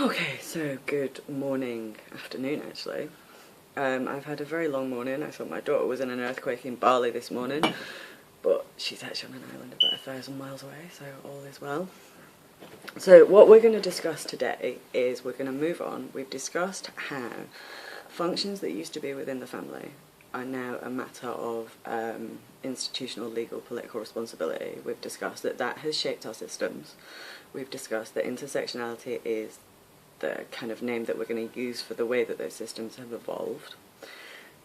Okay, so good morning, afternoon actually. I've had a very long morning. I thought my daughter was in an earthquake in Bali this morning, but she's actually on an island about 1,000 miles away, so all is well. So what we're going to discuss today is we're going to move on. We've discussed how functions that used to be within the family are now a matter of institutional, legal, political responsibility. We've discussed that that has shaped our systems. We've discussed that intersectionality is the kind of name that we're going to use for the way that those systems have evolved.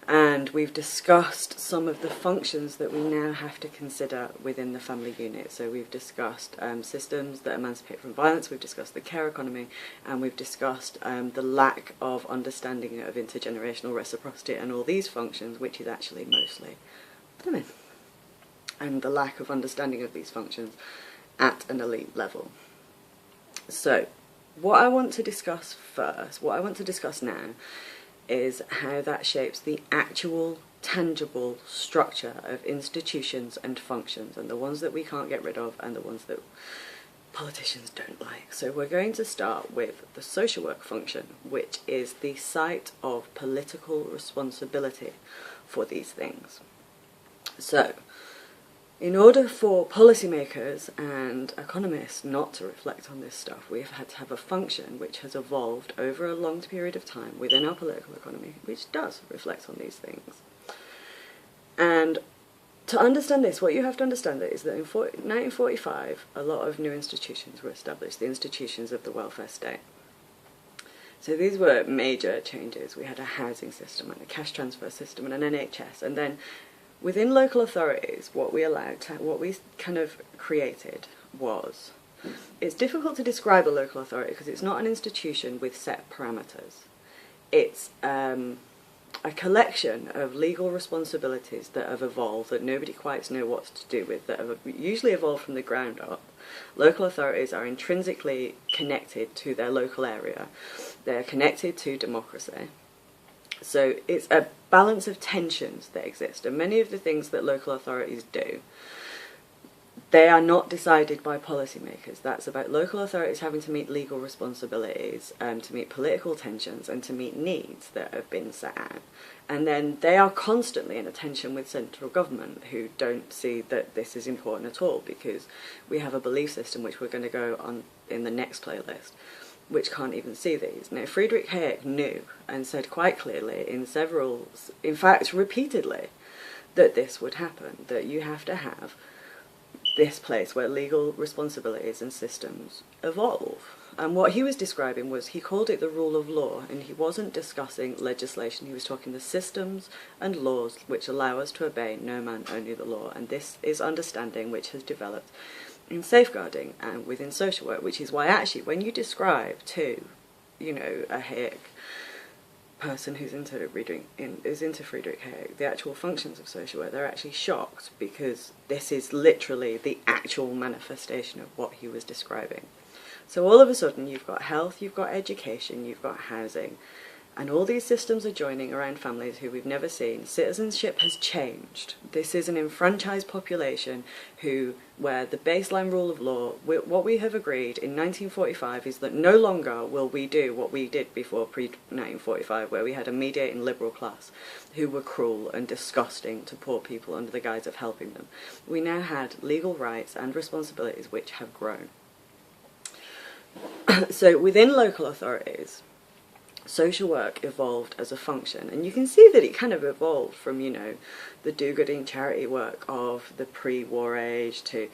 And we've discussed some of the functions that we now have to consider within the family unit. So we've discussed systems that emancipate from violence, we've discussed the care economy, and we've discussed the lack of understanding of intergenerational reciprocity and all these functions, which is actually mostly women. And the lack of understanding of these functions at an elite level. So, what I want to discuss now, is how that shapes the actual, tangible structure of institutions and functions, and the ones that we can't get rid of and the ones that politicians don't like. So we're going to start with the social work function, which is the site of political responsibility for these things. So, in order for policymakers and economists not to reflect on this stuff, we've had to have a function which has evolved over a long period of time within our political economy, which does reflect on these things. And to understand this, what you have to understand is that in 1945, a lot of new institutions were established, the institutions of the welfare state. So these were major changes. We had a housing system and a cash transfer system and an NHS, and then within local authorities, what we kind of created was, it's difficult to describe a local authority because it's not an institution with set parameters. It's a collection of legal responsibilities that have evolved that nobody quite knows what to do with, that have usually evolved from the ground up. Local authorities are intrinsically connected to their local area. They're connected to democracy. So it's a balance of tensions that exist, and many of the things that local authorities do, they are not decided by policymakers. That's about local authorities having to meet legal responsibilities, to meet political tensions, and to meet needs that have been set out. And then they are constantly in a tension with central government, who don't see that this is important at all, because we have a belief system, which we're going to go on in the next playlist, which can't even see these. Now, Friedrich Hayek knew and said quite clearly in fact repeatedly, that this would happen, that you have to have this place where legal responsibilities and systems evolve. And what he was describing was, he called it the rule of law, and he wasn't discussing legislation, he was talking the systems and laws which allow us to obey no man, only the law. And this is understanding which has developed in safeguarding and within social work, which is why actually when you describe to, a Hayek person who's into Friedrich Hayek, the actual functions of social work, they're actually shocked, because this is literally the actual manifestation of what he was describing. So all of a sudden you've got health, you've got education, you've got housing, and all these systems are joining around families who we've never seen. Citizenship has changed. This is an enfranchised population where the baseline rule of law, what we have agreed in 1945 is that no longer will we do what we did before pre-1945, where we had a mediating liberal class who were cruel and disgusting to poor people under the guise of helping them. We now had legal rights and responsibilities which have grown. So within local authorities, social work evolved as a function, and you can see that it kind of evolved from, the do-gooding charity work of the pre-war age to,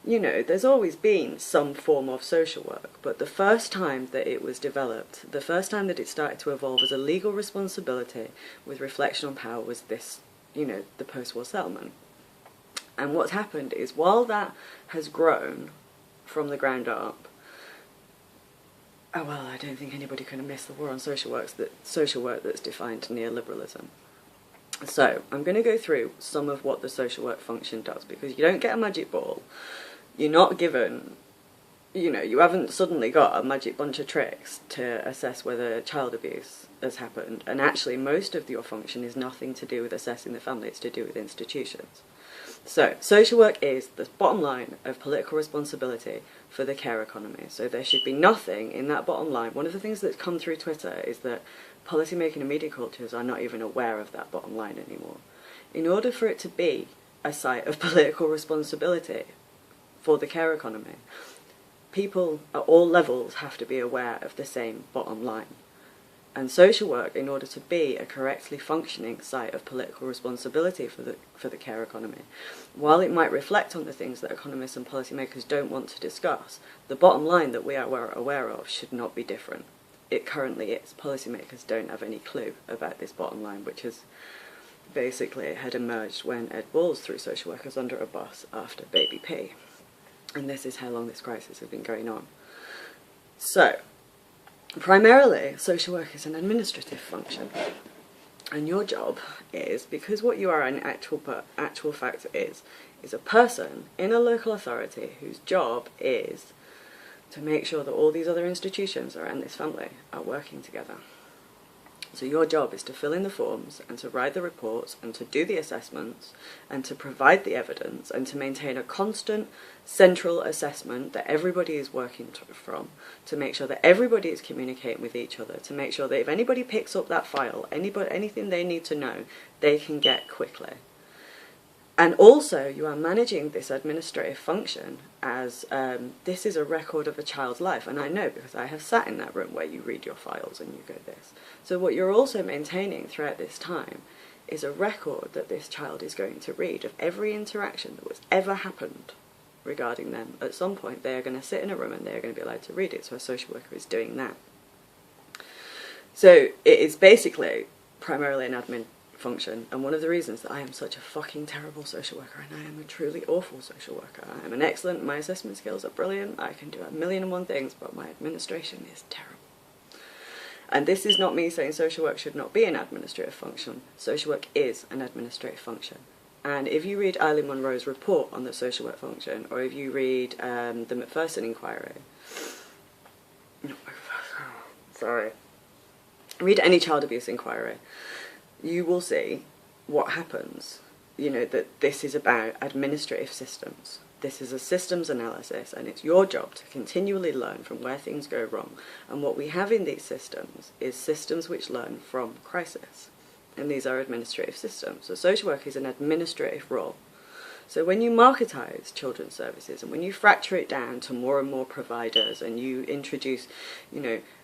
there's always been some form of social work, but the first time that it was developed, the first time that it started to evolve as a legal responsibility with reflection on power was this, the post-war settlement. And what's happened is, while that has grown from the ground up, I don't think anybody can miss the war on social work that's defined neoliberalism. So, I'm going to go through some of what the social work function does, because you don't get a magic ball. You're not given, you haven't suddenly got a magic bunch of tricks to assess whether child abuse has happened. And actually, most of your function is nothing to do with assessing the family, it's to do with institutions. So, social work is the bottom line of political responsibility for the care economy. So there should be nothing in that bottom line. One of the things that's come through Twitter is that policymaking and media cultures are not even aware of that bottom line anymore. In order for it to be a site of political responsibility for the care economy, people at all levels have to be aware of the same bottom line. And social work, in order to be a correctly functioning site of political responsibility for the care economy, while it might reflect on the things that economists and policymakers don't want to discuss, the bottom line that we are aware of should not be different. It currently is. Policymakers don't have any clue about this bottom line, which is basically had emerged when Ed Balls threw social workers under a bus after Baby P. And this is how long this crisis has been going on. So, primarily, social work is an administrative function. And your job is, because what you are in actual fact is a person in a local authority whose job is to make sure that all these other institutions around this family are working together. So your job is to fill in the forms and to write the reports and to do the assessments and to provide the evidence and to maintain a constant central assessment that everybody is working from, to make sure that everybody is communicating with each other, to make sure that if anybody picks up that file, anything they need to know, they can get quickly. And also, you are managing this administrative function as this is a record of a child's life. And I know because I have sat in that room where you read your files and you go this. So what you're also maintaining throughout this time is a record that this child is going to read of every interaction that was ever happened regarding them. At some point, they are going to sit in a room and they are going to be allowed to read it. So a social worker is doing that. So it is basically primarily an admin function, and one of the reasons that I am such a fucking terrible social worker, and I am a truly awful social worker. I am an excellent, my assessment skills are brilliant, I can do 1,000,001 things, but my administration is terrible. And this is not me saying social work should not be an administrative function. Social work is an administrative function. And if you read Eileen Munro's report on the social work function, or if you read the Macpherson inquiry, read any child abuse inquiry, you will see what happens, that this is about administrative systems. This is a systems analysis, and it's your job to continually learn from where things go wrong. And what we have in these systems is systems which learn from crisis. And these are administrative systems. So social work is an administrative role. So when you marketise children's services and when you fracture it down to more and more providers and you introduce,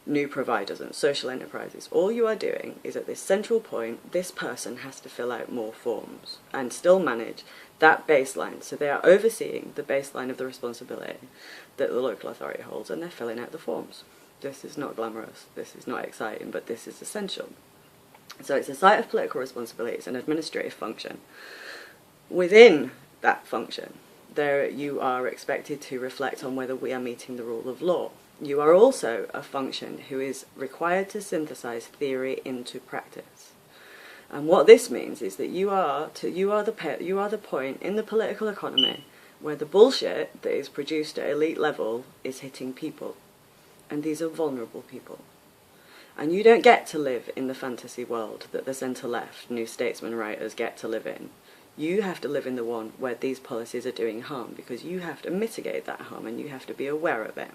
new providers and social enterprises, all you are doing is at this central point, this person has to fill out more forms and still manage that baseline. So they are overseeing the baseline of the responsibility that the local authority holds, and they're filling out the forms. This is not glamorous, this is not exciting, but this is essential. So it's a site of political responsibility, it's an administrative function. Within that function, there you are expected to reflect on whether we are meeting the rule of law. You are also a function who is required to synthesize theory into practice. And what this means is that you are the point in the political economy where the bullshit that is produced at elite level is hitting people. And these are vulnerable people. And you don't get to live in the fantasy world that the centre-left New Statesman writers get to live in. You have to live in the one where these policies are doing harm, because you have to mitigate that harm and you have to be aware of it.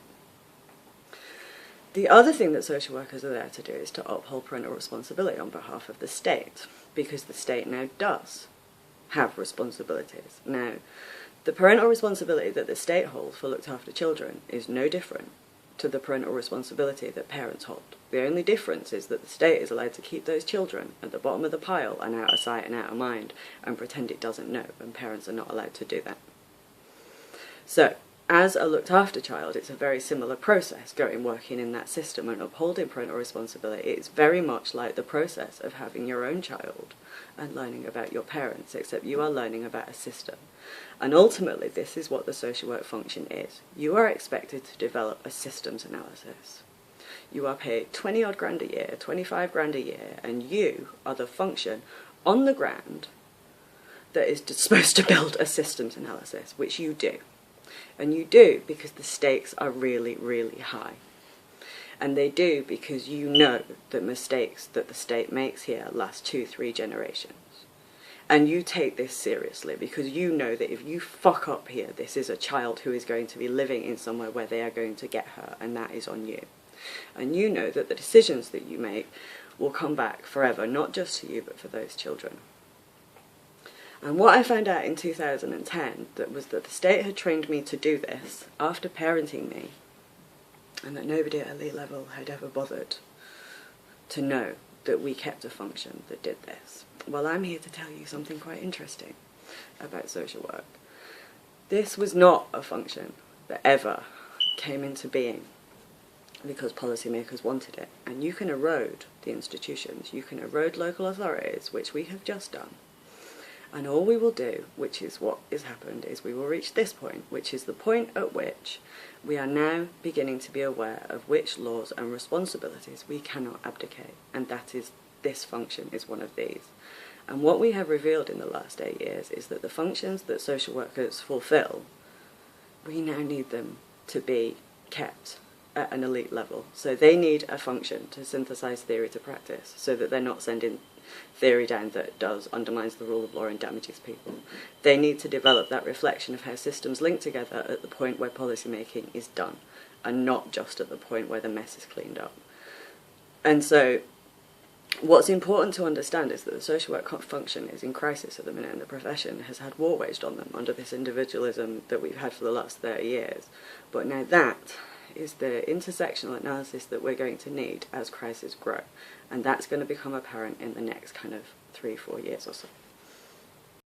The other thing that social workers are there to do is to uphold parental responsibility on behalf of the state, because the state now does have responsibilities. Now, the parental responsibility that the state holds for looked after children is no different to the parental responsibility that parents hold. The only difference is that the state is allowed to keep those children at the bottom of the pile and out of sight and out of mind and pretend it doesn't know, and parents are not allowed to do that. So, as a looked after child, it's a very similar process working in that system and upholding parental responsibility. It's very much like the process of having your own child and learning about your parents, except you are learning about a system. And ultimately, this is what the social work function is. You are expected to develop a systems analysis. You are paid 20 odd grand a year, 25 grand a year, and you are the function on the ground that is supposed to build a systems analysis, which you do. And you do because the stakes are really, really high. And they do because you know that mistakes that the state makes here last 2-3 generations. And you take this seriously because you know that if you fuck up here, this is a child who is going to be living in somewhere where they are going to get hurt, and that is on you. And you know that the decisions that you make will come back forever, not just to you, but for those children. And what I found out in 2010 was that the state had trained me to do this after parenting me, and that nobody at elite level had ever bothered to know that we kept a function that did this. Well, I'm here to tell you something quite interesting about social work. This was not a function that ever came into being because policymakers wanted it. And you can erode the institutions, you can erode local authorities, which we have just done. And all we will do, which is what has happened, is we will reach this point, which is the point at which we are now beginning to be aware of which laws and responsibilities we cannot abdicate. And that is, this function is one of these. And what we have revealed in the last 8 years is that the functions that social workers fulfill, we now need them to be kept at an elite level. So they need a function to synthesize theory to practice, so that they're not sending theory down that undermines the rule of law and damages people. They need to develop that reflection of how systems link together at the point where policy making is done, and not just at the point where the mess is cleaned up. And so what's important to understand is that the social work function is in crisis at the minute, and the profession has had war waged on them under this individualism that we've had for the last 30 years. But now that is the intersectional analysis that we're going to need as crises grow, and that's going to become apparent in the next kind of 3-4 years or so.